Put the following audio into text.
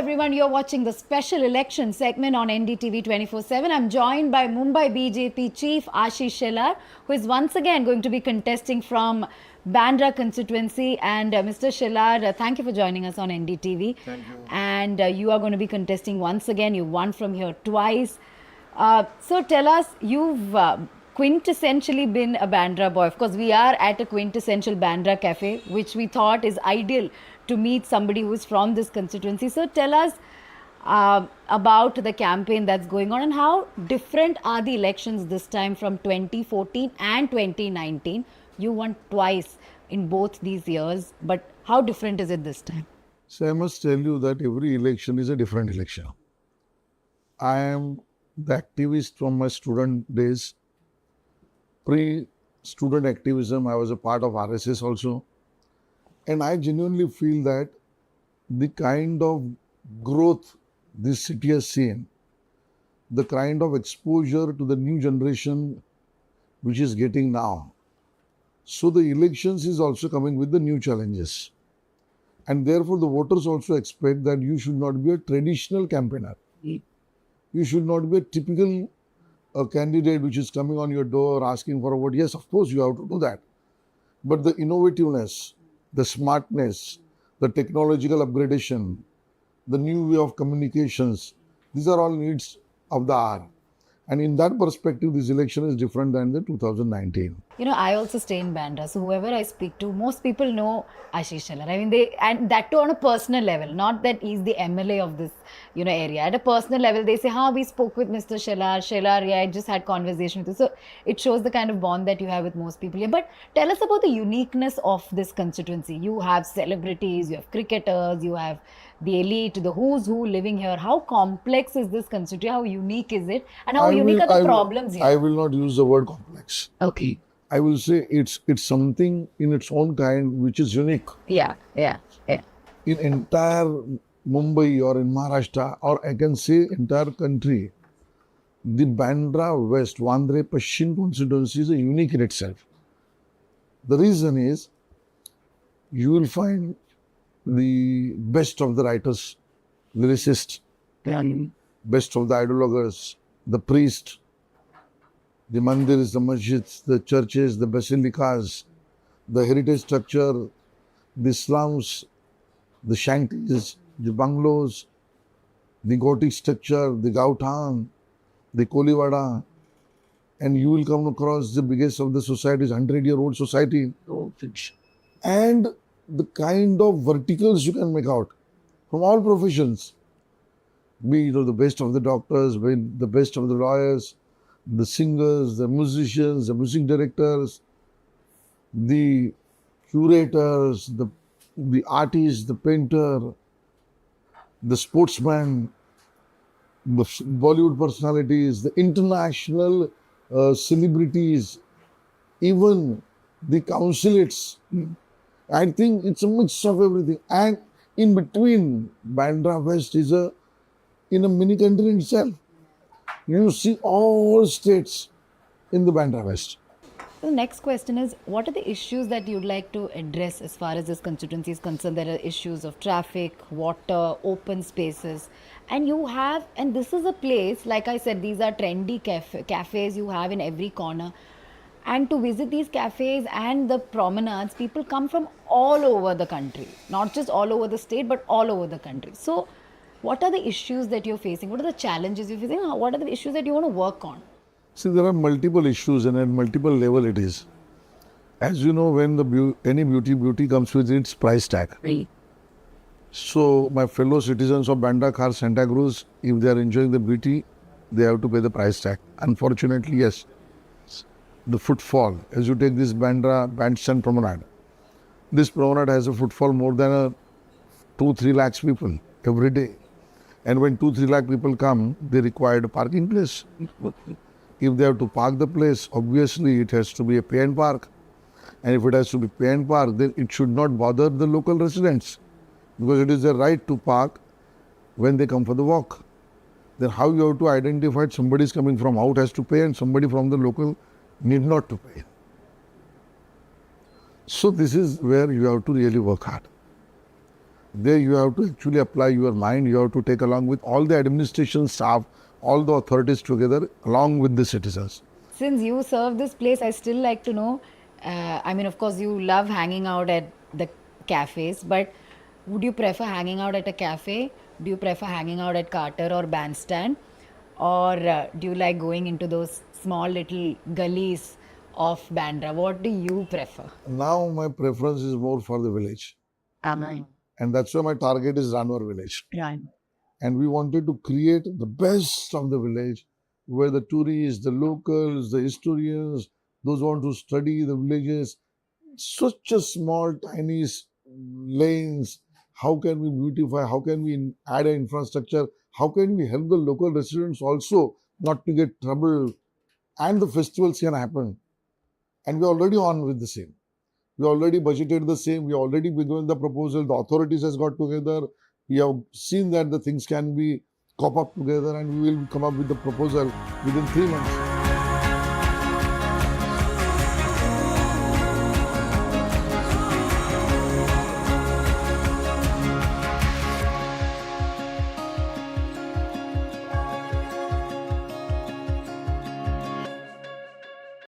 everyone, you're watching the special election segment on NDTV 24/7. I'm joined by Mumbai BJP Chief Ashish Shelar, who is once again going to be contesting from Bandra constituency. And Mr. Shelar, thank you for joining us on NDTV. Thank you. And you are going to be contesting once again. You won from here twice. So tell us, you've quintessentially been a Bandra boy. Of course, we are at a quintessential Bandra cafe, which we thought is ideal to meet somebody who is from this constituency. So tell us about the campaign that's going on and how different are the elections this time from 2014 and 2019. You won twice in both these years, but how different is it this time? So I must tell you that every election is a different election. I am the activist from my student days. Pre-student activism, I was a part of RSS also. And I genuinely feel that the kind of growth this city has seen, the kind of exposure to the new generation which is getting now. So the elections is also coming with the new challenges. And therefore the voters also expect that you should not be a traditional campaigner. You should not be a typical candidate which is coming on your door asking for a vote. Yes, of course you have to do that. But the innovativeness, the smartness, the technological upgradation, the new way of communications, these are all needs of the hour. And in that perspective, this election is different than the 2019. You know, I also stay in Bandra, so whoever I speak to, most people know Ashish Shelar. I mean, and that too on a personal level, not that he's the MLA of this, area. At a personal level, they say, we spoke with Mr. Shelar, yeah, I just had conversation with you. So it shows the kind of bond that you have with most people here. But tell us about the uniqueness of this constituency. You have celebrities, you have cricketers, you have the elite, the who's who living here. How complex is this constituency? How unique is it? And how unique are the problems here? I will not use the word complex. Okay. I will say it's something in its own kind which is unique. Yeah. In entire Mumbai or in Maharashtra, or I can say entire country, the Bandra West, Vandre Pashchim constituency is unique in itself. The reason is you will find the best of the writers, lyricists, best of the ideologuers, the priests, the mandirs, the masjids, the churches, the basilicas, the heritage structure, the slums, the shanties, the bungalows, the Gothic structure, the Gautam, the Kolivada, and you will come across the biggest of the societies, 100-year-old society. And the kind of verticals you can make out from all professions, be the best of the doctors, be the best of the lawyers, the singers, the musicians, the music directors, the curators, the artist, the painter, the sportsman, the Bollywood personalities, the international celebrities, even the consulates. I think it's a mix of everything. And in between, Bandra West is in a mini country in itself. You see all states in the Bandra West. The next question is, what are the issues that you'd like to address as far as this constituency is concerned? There are issues of traffic, water, open spaces. And this is a place, like I said, these are trendy cafes you have in every corner. And to visit these cafes and the promenades, people come from all over the country. Not just all over the state, but all over the country. So what are the issues that you're facing? What are the challenges you're facing? What are the issues that you want to work on? See, there are multiple issues and at multiple level it is. As you know, when any beauty comes with its price tag. Right. So my fellow citizens of Bandra, Khar, Santa Cruz, if they are enjoying the beauty, they have to pay the price tag. Unfortunately, yes. The footfall, as you take this Bandra Bandstand Promenade, this promenade has a footfall more than 2-3 lakhs people every day. And when 2-3 lakh people come, they require a parking place. If they have to park the place, obviously it has to be a pay and park. And if it has to be pay and park, then it should not bother the local residents, because it is their right to park when they come for the walk. Then how you have to identify somebody is coming from out has to pay and somebody from the local need not to pay. So this is where you have to really work hard. There you have to actually apply your mind. You have to take along with all the administration staff, all the authorities together, along with the citizens. Since you serve this place, I still like to know. I mean, of course, you love hanging out at the cafes, but would you prefer hanging out at a cafe? Do you prefer hanging out at Carter or Bandstand? Or do you like going into those small little gullies of Bandra? What do you prefer? Now my preference is more for the village. Amen. And that's why my target is Ranwar village. Right. And we wanted to create the best of the village where the tourists, the locals, the historians, those who want to study the villages, such a small, tiny lanes. How can we beautify? How can we add an infrastructure? How can we help the local residents also not to get trouble? And the festivals can happen. And we're already on with the same. We already budgeted the same. We already begun the proposal. The authorities has got together. We have seen that the things can be cop up together, and we will come up with the proposal within 3 months.